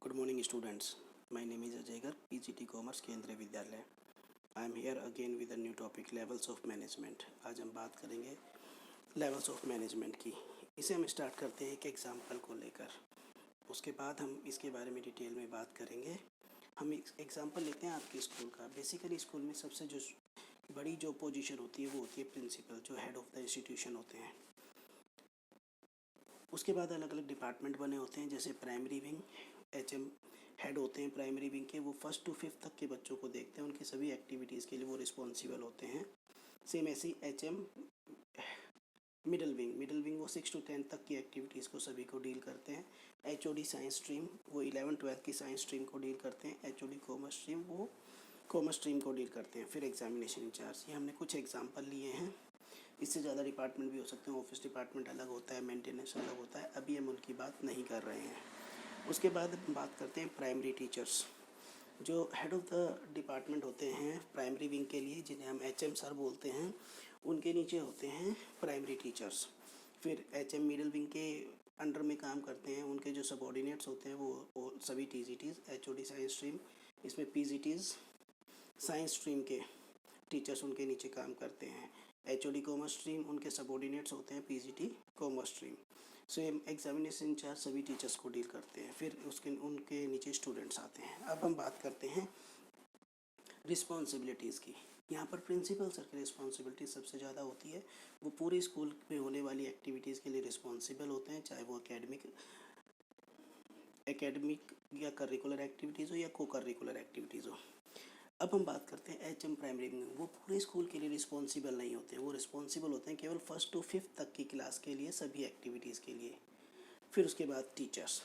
Good morning students. My name is Ajay Gar, PGT Commerce केंद्रीय विद्यालय. I am here again with a new topic levels of management. आज हम बात करेंगे levels of management की. इसे हम स्टार्ट करते हैं एक एग्जाम्पल को लेकर. उसके बाद हम इसके बारे में डिटेल में बात करेंगे. हम एक एग्जाम्पल लेते हैं आपके स्कूल का. बेसिकली स्कूल में सबसे जो बड़ी जो पोजीशन होती है वो होती है प्रिंसिपल, जो हेड ऑफ द इंस्टीट्यूशन होते हैं. उसके बाद अलग अलग डिपार्टमेंट बने होते हैं, जैसे प्राइमरी विंग, HM हेड होते हैं प्राइमरी विंग के. वो 1st to 5th तक के बच्चों को देखते हैं, उनकी सभी एक्टिविटीज़ के लिए वो रिस्पॉन्सिबल होते हैं. सेम ऐसे ही HM मिडल विंग वो 6 to 10 तक की एक्टिविटीज़ को सभी को डील करते हैं. HOD साइंस स्ट्रीम वो 11-12 की साइंस स्ट्रीम को डील करते हैं. HOD कॉमर्स स्ट्रीम वो कॉमर्स स्ट्रीम को डील करते हैं. फिर एग्जामिनेशन इंचार्ज, ये हमने कुछ एग्जाम्पल लिए हैं. इससे ज़्यादा डिपार्टमेंट भी हो सकते हैं. ऑफिस डिपार्टमेंट अलग होता है, मेंटेनेंस अलग होता है. अभी हम उनकी बात नहीं कर रहे हैं. उसके बाद हम बात करते हैं प्राइमरी टीचर्स, जो हेड ऑफ़ द डिपार्टमेंट होते हैं प्राइमरी विंग के लिए, जिन्हें हम HM सर बोलते हैं. उनके नीचे होते हैं प्राइमरी टीचर्स. फिर HM मिडिल विंग के अंडर में काम करते हैं. उनके जो सबऑर्डिनेट्स होते हैं वो सभी TGTs. HOD साइंस स्ट्रीम, इसमें PGTs साइंस स्ट्रीम के टीचर्स उनके नीचे काम करते हैं. HOD कॉमर्स स्ट्रीम, उनके सबऑर्डिनेट्स होते हैं PGT commerce stream. Same examination incharge सभी टीचर्स को डील करते हैं. फिर उसके उनके नीचे स्टूडेंट्स आते हैं. अब हम बात करते हैं रिस्पॉन्सिबिलिटीज़ की. यहाँ पर प्रिंसिपल सर की रिस्पॉन्सिबिलिटी सबसे ज़्यादा होती है. वो पूरे स्कूल में होने वाली एक्टिविटीज़ के लिए रिस्पॉन्सिबल होते हैं, चाहे वो एकेडमिक या करिकुलर एक्टिविटीज़ हो या को करिकुलर एक्टिविटीज़ हो. अब हम बात करते हैं HM प्राइमरी विंग. वो पूरे स्कूल के लिए रिस्पॉन्सिबल नहीं होते हैं. वो रिस्पॉन्सिबल होते हैं केवल 1st to 5th तक की क्लास के लिए, सभी एक्टिविटीज़ के लिए. फिर उसके बाद टीचर्स,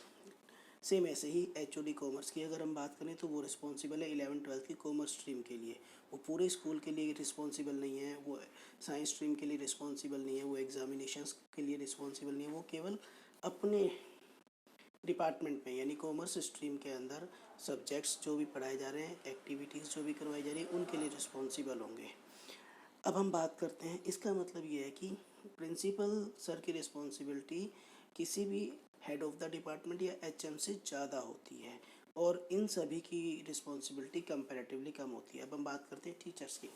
सेम ऐसे ही HOD कॉमर्स की अगर हम बात करें तो वो रिस्पॉन्सिबल है 11-12 की कॉमर्स स्ट्रीम के लिए. वो पूरे स्कूल के लिए रिस्पॉन्सिबल नहीं है. वो साइंस स्ट्रीम के लिए रिस्पॉन्सिबल नहीं है. वो एग्जामिनेशंस के लिए रिस्पॉन्सिबल नहीं है. वो केवल अपने डिपार्टमेंट में यानी कॉमर्स स्ट्रीम के अंदर सब्जेक्ट्स जो भी पढ़ाए जा रहे हैं, एक्टिविटीज़ जो भी करवाई जा रही है, उनके लिए रिस्पॉन्सिबल होंगे. अब हम बात करते हैं, इसका मतलब ये है कि प्रिंसिपल सर की रिस्पॉन्सिबिलिटी किसी भी हेड ऑफ़ द डिपार्टमेंट या HM से ज़्यादा होती है, और इन सभी की रिस्पॉन्सिबिलिटी कंपैरेटिवली कम होती है. अब हम बात करते हैं टीचर्स की.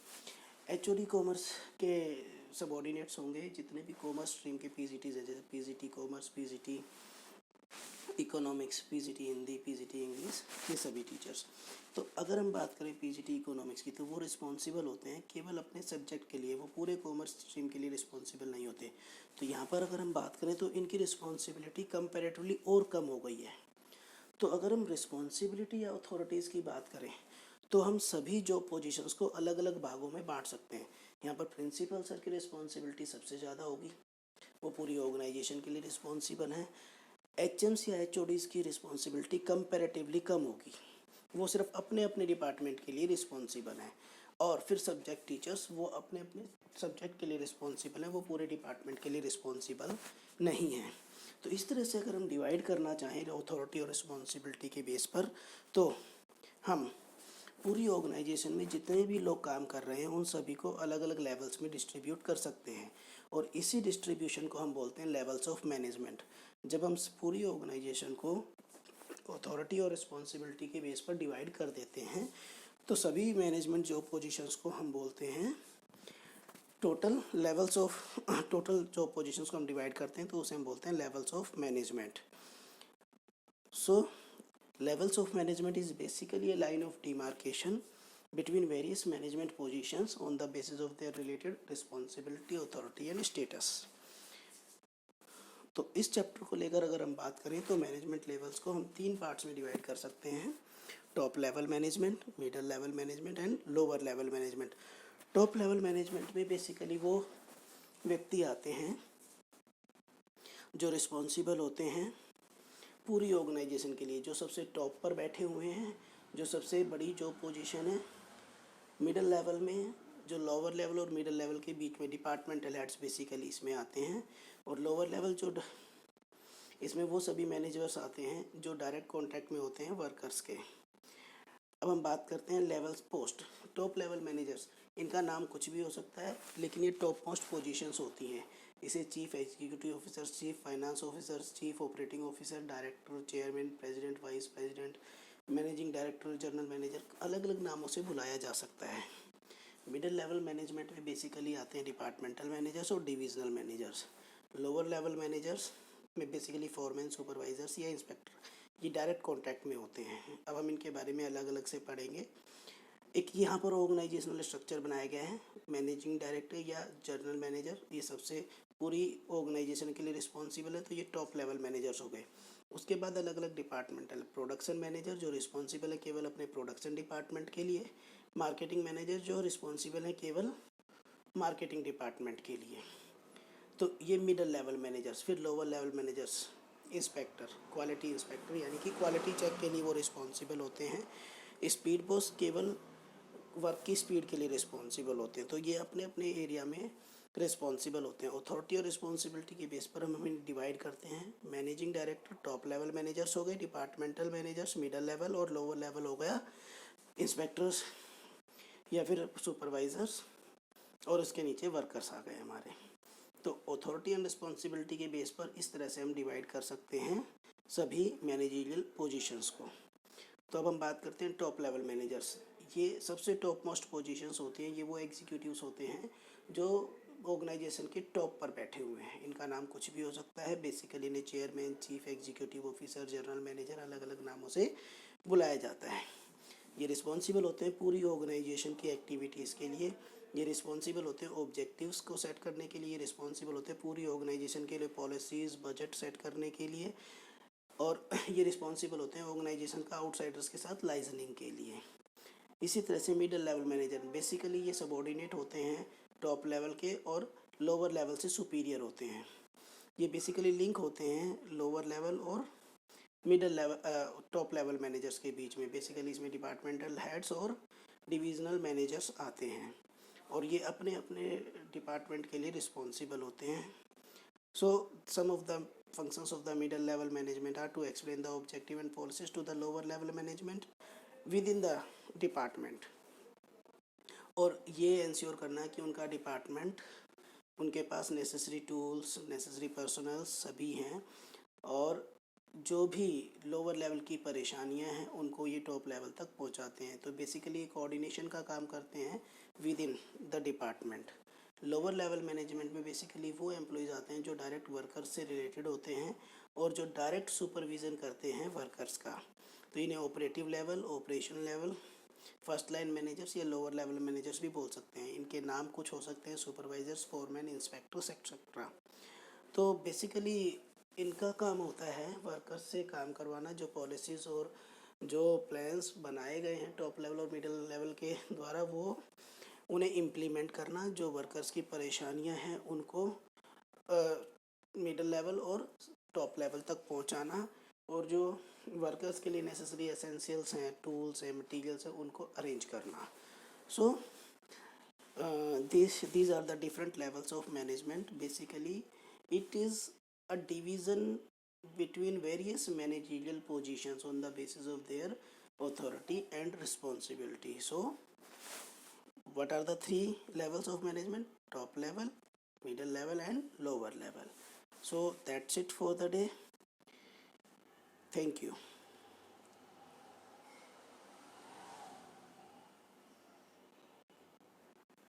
HOD कॉमर्स के सबऑर्डिनेट्स होंगे जितने भी कॉमर्स स्ट्रीम के PGTs हैं, जैसे PGT commerce, PGT economics, PGT Hindi, PGT English, ये सभी टीचर्स. तो अगर हम बात करें PGT इकोनॉमिक्स की, तो वो रिस्पॉन्सिबल होते हैं केवल अपने सब्जेक्ट के लिए. वो पूरे कॉमर्स स्ट्रीम के लिए रिस्पॉन्सिबल नहीं होते. तो यहाँ पर अगर हम बात करें तो इनकी रिस्पॉन्सिबिलिटी कंपैरेटिवली और कम हो गई है. तो अगर हम रिस्पॉन्सिबिलिटी या अथॉरिटीज़ की बात करें तो हम सभी जॉब पोजीशंस को अलग अलग भागों में बांट सकते हैं. यहाँ पर प्रिंसिपल सर की रिस्पॉन्सिबिलिटी सबसे ज़्यादा होगी. वो पूरी ऑर्गेनाइजेशन के लिए रिस्पॉन्सिबल हैं. HMs या HODs की रिस्पॉन्सिबिलिटी कंपैरेटिवली कम होगी. वो सिर्फ अपने अपने डिपार्टमेंट के लिए रिस्पॉन्सिबल हैं. और फिर सब्जेक्ट टीचर्स, वो अपने अपने सब्जेक्ट के लिए रिस्पॉन्सिबल हैं. वो पूरे डिपार्टमेंट के लिए रिस्पॉन्सिबल नहीं हैं. तो इस तरह से अगर हम डिवाइड करना चाहें अथॉरिटी और रिस्पॉन्सिबिलिटी के बेस पर, तो हम पूरी ऑर्गेनाइजेशन में जितने भी लोग काम कर रहे हैं उन सभी को अलग अलग लेवल्स में डिस्ट्रीब्यूट कर सकते हैं. और इसी डिस्ट्रीब्यूशन को हम बोलते हैं लेवल्स ऑफ मैनेजमेंट. जब हम पूरी ऑर्गेनाइजेशन को अथॉरिटी और रिस्पॉन्सिबिलिटी के बेस पर डिवाइड कर देते हैं तो सभी मैनेजमेंट जॉब पोजीशंस को हम बोलते हैं टोटल जॉब पोजीशंस को हम डिवाइड करते हैं तो उसे हम बोलते हैं levels of management. So levels of management is basically a line of demarcation between various management positions on the basis of their related responsibility, authority and status. तो इस चैप्टर को लेकर अगर हम बात करें तो मैनेजमेंट लेवल्स को हम 3 पार्ट्स में डिवाइड कर सकते हैं. Top level management, middle level management and lower level management. Top level management में बेसिकली वो व्यक्ति आते हैं जो रिस्पॉन्सिबल होते हैं पूरी ऑर्गेनाइजेशन के लिए, जो सबसे टॉप पर बैठे हुए हैं, जो सबसे बड़ी जॉब पोजीशन है. मिडिल लेवल में जो लोअर लेवल और मिडिल लेवल के बीच में डिपार्टमेंटल हेड्स बेसिकली इसमें आते हैं. और लोअर लेवल जो इसमें वो सभी मैनेजर्स आते हैं जो डायरेक्ट कॉन्टैक्ट में होते हैं वर्कर्स के. अब हम बात करते हैं levels post. Top level managers, इनका नाम कुछ भी हो सकता है लेकिन ये टॉप मोस्ट पोजीशंस होती हैं. इसे chief executive officer, chief finance officer, chief operating officer, director, chairman, president, vice president, managing director, general manager, अलग अलग नामों से बुलाया जा सकता है। मिडिल लेवल मैनेजमेंट में बेसिकली आते हैं डिपार्टमेंटल मैनेजर्स और divisional managers. Lower level managers में बेसिकली फॉरमैन, सुपरवाइजर्स या इंस्पेक्टर, ये डायरेक्ट कॉन्टैक्ट में होते हैं। अब हम इनके बारे में अलग अलग से पढ़ेंगे। एक यहाँ पर ऑर्गेनाइजेशनल स्ट्रक्चर बनाया गया है। मैनेजिंग डायरेक्टर या जनरल मैनेजर ये सबसे पूरी ऑर्गेनाइजेशन के लिए रिस्पॉन्सिबल है, तो ये टॉप लेवल मैनेजर्स हो गए। उसके बाद अलग अलग डिपार्टमेंटल, प्रोडक्शन मैनेजर जो रिस्पॉन्सिबल है केवल अपने प्रोडक्शन डिपार्टमेंट के लिए, मार्केटिंग मैनेजर जो रिस्पॉन्सिबल है केवल मार्केटिंग डिपार्टमेंट के लिए। तो ये मिडिल लेवल मैनेजर्स। फिर lower level managers, inspector, quality inspector यानी कि क्वालिटी चेक के लिए वो रिस्पॉन्सिबल होते हैं। स्पीड बॉस केवल वर्क की स्पीड के लिए रिस्पॉन्सिबल होते हैं। तो ये अपने अपने एरिया में रिस्पॉन्सिबल होते हैं। अथॉरिटी और रिस्पॉन्सिबिलिटी के बेस पर हम इन्हें डिवाइड करते हैं। Managing director top level managers हो गए, डिपार्टमेंटल मैनेजर्स मिडिल लेवल, और लोअर लेवल हो गया इंस्पेक्टर्स या फिर सुपरवाइजर्स, और उसके नीचे वर्कर्स आ गए हमारे। तो अथॉरिटी एंड रिस्पॉन्सिबिलिटी के बेस पर इस तरह से हम डिवाइड कर सकते हैं सभी मैनेजरियल पोजीशंस को। तो अब हम बात करते हैं टॉप लेवल मैनेजर्स। ये सबसे टॉप मोस्ट पोजीशंस होती हैं। ये वो एग्जीक्यूटिव्स होते हैं जो ऑर्गेनाइजेशन के टॉप पर बैठे हुए हैं। इनका नाम कुछ भी हो सकता है। बेसिकली इन्हें chairman, chief executive officer, general manager अलग अलग नामों से बुलाया जाता है। ये रिस्पॉन्सिबल होते हैं पूरी ऑर्गेनाइजेशन की एक्टिविटीज़ के लिए। ये रिस्पॉन्सिबल होते हैं ऑब्जेक्टिव्स को सेट करने के लिए। रिस्पॉन्सिबल होते हैं पूरी ऑर्गेनाइजेशन के लिए पॉलिसीज़, बजट सेट करने के लिए। और ये रिस्पॉन्सिबल होते हैं ऑर्गेनाइजेशन का आउटसाइडर्स के साथ लाइजनिंग के लिए। इसी तरह से मिडिल लेवल मैनेजर बेसिकली ये सबॉर्डिनेट होते हैं टॉप लेवल के और लोअर लेवल से सुपीरियर होते हैं। ये बेसिकली लिंक होते हैं लोअर लेवल और middle level top level managers के बीच में। बेसिकली इसमें डिपार्टमेंटल हेड्स और डिविजनल मैनेजर्स आते हैं और ये अपने अपने डिपार्टमेंट के लिए रिस्पॉन्सिबल होते हैं। So some of the functions of the middle level management are to explain the objective and policies to the lower level management within the department, और ये इंश्योर करना कि उनका डिपार्टमेंट, उनके पास नेसेसरी टूल्स, नेसेसरी पर्सनल सभी हैं, और जो भी लोअर लेवल की परेशानियां हैं उनको ये टॉप लेवल तक पहुंचाते हैं। तो बेसिकली कोऑर्डिनेशन का काम करते हैं with in the department. Lower level management में बेसिकली वो एम्प्लॉयज़ आते हैं जो डायरेक्ट वर्कर्स से रिलेटेड होते हैं और जो डायरेक्ट सुपरविज़न करते हैं वर्कर्स का। तो इन्हें operative level, operation level, first line managers या लोअर लेवल मैनेजर्स भी बोल सकते हैं। इनके नाम कुछ हो सकते हैं सुपरवाइजर्स, फोरमैन, इंस्पेक्टर्स एक्सेट्रा। तो बेसिकली इनका काम होता है वर्कर्स से काम करवाना, जो पॉलिसीज़ और जो प्लान्स बनाए गए हैं टॉप लेवल और मिडिल लेवल के द्वारा वो उन्हें इम्प्लीमेंट करना। जो वर्कर्स की परेशानियां हैं उनको मिडिल लेवल और टॉप लेवल तक पहुंचाना, और जो वर्कर्स के लिए नेसेसरी एसेंशियल्स हैं, टूल्स हैं, मटेरियल्स हैं, उनको अरेंज करना। सो these are the different levels of management. Basically it is a division between various managerial positions on the basis of their authority and responsibility. So what are the three levels of management? Top level, middle level and lower level. So that's it for the day. Thank you.